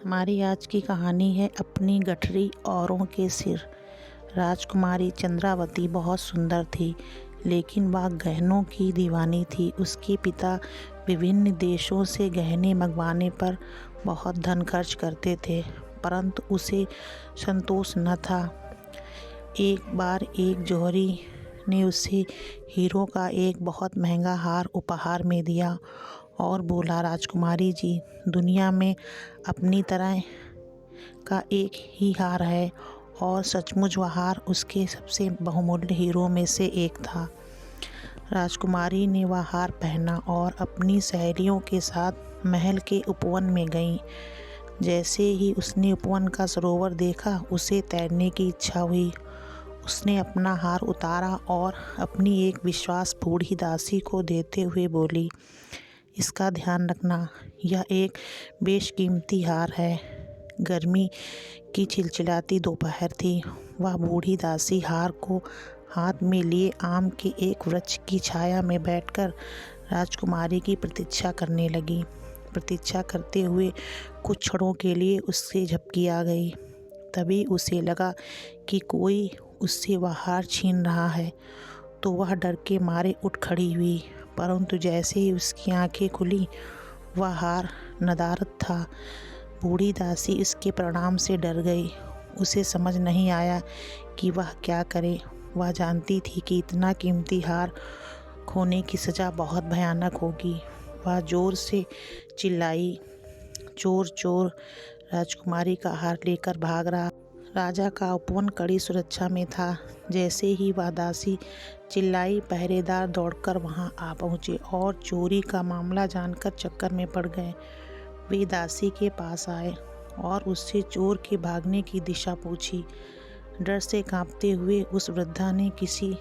हमारी आज की कहानी है अपनी गठरी औरों के सिर। राजकुमारी चंद्रावती बहुत सुंदर थी, लेकिन वह गहनों की दीवानी थी। उसके पिता विभिन्न देशों से गहने मंगवाने पर बहुत धन खर्च करते थे, परंतु उसे संतोष न था। एक बार एक जौहरी ने उसे हीरो का एक बहुत महंगा हार उपहार में दिया और बोला, राजकुमारी जी, दुनिया में अपनी तरह का एक ही हार है और सचमुच वह हार उसके सबसे बहुमूल्य हीरो में से एक था। राजकुमारी ने वह हार पहना और अपनी सहेलियों के साथ महल के उपवन में गई। जैसे ही उसने उपवन का सरोवर देखा, उसे तैरने की इच्छा हुई। उसने अपना हार उतारा और अपनी एक विश्वास बूढ़ी दासी को देते हुए बोली, इसका ध्यान रखना, यह एक बेशकीमती हार है। गर्मी की चिलचिलाती दोपहर थी। वह बूढ़ी दासी हार को हाथ में लिए आम के एक वृक्ष की छाया में बैठकर राजकुमारी की प्रतीक्षा करने लगी। प्रतीक्षा करते हुए कुछ क्षणों के लिए उससे झपकी आ गई। तभी उसे लगा कि कोई उससे वह हार छीन रहा है, तो वह डर के मारे उठ खड़ी हुई। परंतु जैसे ही उसकी आंखें खुली, वह हार नदारद था। बूढ़ी दासी इसके परिणाम से डर गई। उसे समझ नहीं आया कि वह क्या करे। वह जानती थी कि इतना कीमती हार खोने की सज़ा बहुत भयानक होगी। वह जोर से चिल्लाई, चोर चोर! राजकुमारी का हार लेकर भाग रहा। राजा का उपवन कड़ी सुरक्षा में था। जैसे ही वह दासी चिल्लाई, पहरेदार दौड़कर वहां आ पहुंचे और चोरी का मामला जानकर चक्कर में पड़ गए। वे दासी के पास आए और उससे चोर के भागने की दिशा पूछी। डर से कांपते हुए उस वृद्धा ने किसी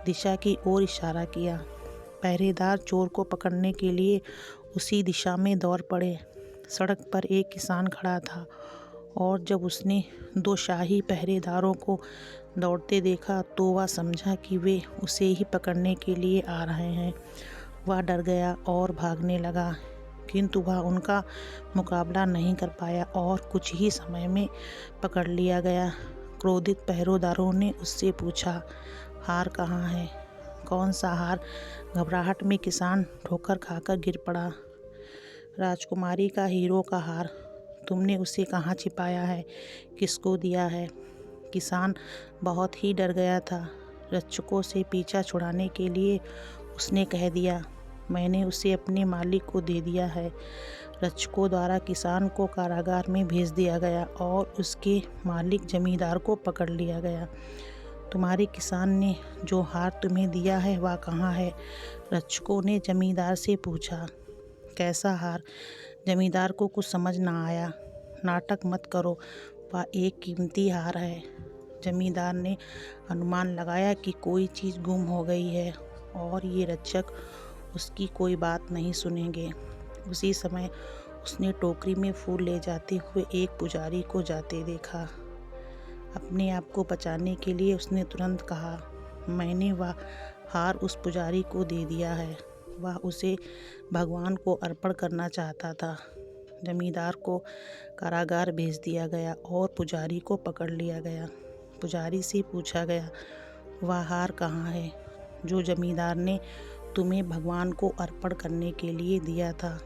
दिशा की ओर इशारा किया। पहरेदार चोर को पकड़ने के लिए उसी दिशा में दौड़ पड़े। सड़क पर एक किसान खड़ा था और जब उसने दो शाही पहरेदारों को दौड़ते देखा, तो वह समझा कि वे उसे ही पकड़ने के लिए आ रहे हैं। वह डर गया और भागने लगा, किंतु वह उनका मुकाबला नहीं कर पाया और कुछ ही समय में पकड़ लिया गया। क्रोधित पहरेदारों ने उससे पूछा, हार कहाँ है? कौन सा हार? घबराहट में किसान ठोकर खाकर गिर पड़ा। राजकुमारी का हीरो का हार। तुमने उसे कहाँ छिपाया है? किसको दिया है? किसान बहुत ही डर गया था। रक्षकों से पीछा छुड़ाने के लिए उसने कह दिया, मैंने उसे अपने मालिक को दे दिया है। रक्षकों द्वारा किसान को कारागार में भेज दिया गया और उसके मालिक जमींदार को पकड़ लिया गया। तुम्हारे किसान ने जो हार तुम्हें दिया है, वह कहाँ है? रक्षकों ने जमींदार से पूछा। कैसा हार? जमींदार को कुछ समझ ना आया। नाटक मत करो, वह एक कीमती हार है। जमींदार ने अनुमान लगाया कि कोई चीज़ गुम हो गई है और ये रक्षक उसकी कोई बात नहीं सुनेंगे। उसी समय उसने टोकरी में फूल ले जाते हुए एक पुजारी को जाते देखा। अपने आप को बचाने के लिए उसने तुरंत कहा, मैंने वह हार उस पुजारी को दे दिया है। वह उसे भगवान को अर्पण करना चाहता था। जमींदार को कारागार भेज दिया गया और पुजारी को पकड़ लिया गया। पुजारी से पूछा गया, वह हार कहाँ है जो जमींदार ने तुम्हें भगवान को अर्पण करने के लिए दिया था?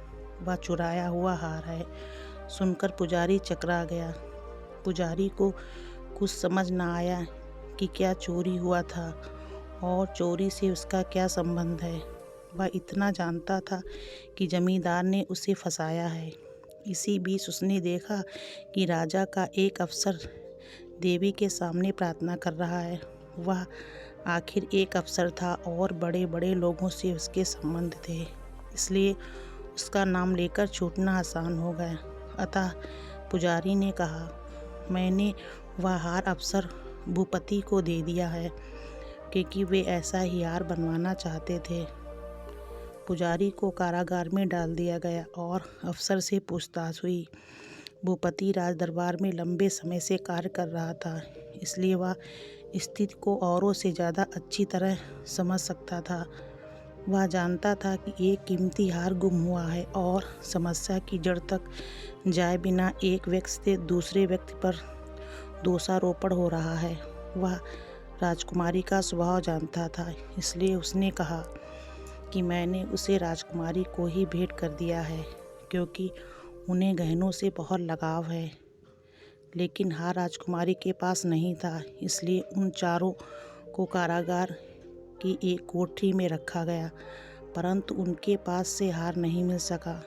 वह चुराया हुआ हार है। सुनकर पुजारी चकरा गया। पुजारी को कुछ समझ ना आया कि क्या चोरी हुआ था और चोरी से उसका क्या संबंध है। वह इतना जानता था कि जमींदार ने उसे फंसाया है। इसी बीच उसने देखा कि राजा का एक अफसर देवी के सामने प्रार्थना कर रहा है। वह आखिर एक अफसर था और बड़े बड़े लोगों से उसके संबंध थे, इसलिए उसका नाम लेकर छूटना आसान हो गया। अतः पुजारी ने कहा, मैंने वह हार अफसर भूपति को दे दिया है, क्योंकि वे ऐसा ही हार बनवाना चाहते थे। पुजारी को कारागार में डाल दिया गया और अफसर से पूछताछ हुई। भूपति राज दरबार में लंबे समय से कार्य कर रहा था, इसलिए वह स्थिति को औरों से ज़्यादा अच्छी तरह समझ सकता था। वह जानता था कि एक कीमती हार गुम हुआ है और समस्या की जड़ तक जाए बिना एक व्यक्ति से दूसरे व्यक्ति पर दोषारोपण हो रहा है। वह राजकुमारी का स्वभाव जानता था, इसलिए उसने कहा कि मैंने उसे राजकुमारी को ही भेंट कर दिया है, क्योंकि उन्हें गहनों से बहुत लगाव है। लेकिन हार राजकुमारी के पास नहीं था, इसलिए उन चारों को कारागार की एक कोठरी में रखा गया, परंतु उनके पास से हार नहीं मिल सका।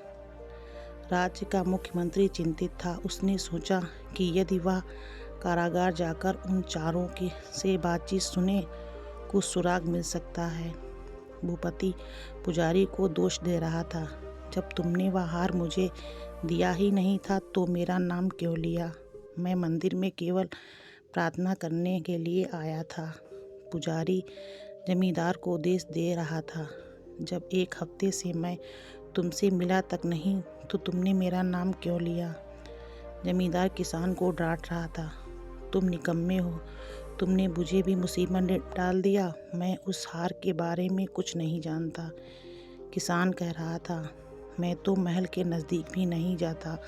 राज्य का मुख्यमंत्री चिंतित था। उसने सोचा कि यदि वह कारागार जाकर उन चारों के से बातचीत सुने, कुछ सुराग मिल सकता है। भूपति पुजारी को दोष दे रहा था, जब तुमने वह हार मुझे दिया ही नहीं था तो मेरा नाम क्यों लिया? मैं मंदिर में केवल प्रार्थना करने के लिए आया था। पुजारी जमींदार को उपदेश दे रहा था, जब 1 हफ्ते से मैं तुमसे मिला तक नहीं तो तुमने मेरा नाम क्यों लिया? जमींदार किसान को डांट रहा था, तुम निकम्मे हो, तुमने मुझे भी मुसीबत में डाल दिया। मैं उस हार के बारे में कुछ नहीं जानता। किसान कह रहा था, मैं तो महल के नज़दीक भी नहीं जाता,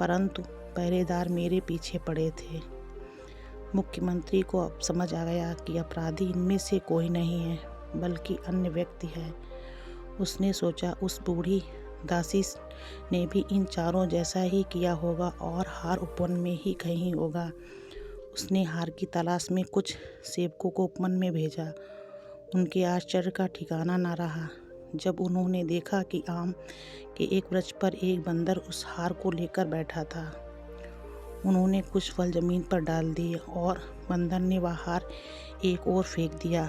परंतु पहरेदार मेरे पीछे पड़े थे। मुख्यमंत्री को अब समझ आ गया कि अपराधी इनमें से कोई नहीं है, बल्कि अन्य व्यक्ति है। उसने सोचा उस बूढ़ी दासी ने भी इन चारों जैसा ही किया होगा और हार उपवन में ही कहीं होगा। उसने हार की तलाश में कुछ सेवकों को उपवन में भेजा। उनके आश्चर्य का ठिकाना न रहा जब उन्होंने देखा कि आम के एक वृक्ष पर एक बंदर उस हार को लेकर बैठा था। उन्होंने कुछ फल जमीन पर डाल दिए और बंदर ने वह हार एक ओर फेंक दिया।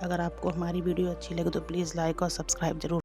अगर आपको हमारी वीडियो अच्छी लगे तो प्लीज़ लाइक और सब्सक्राइब जरूर।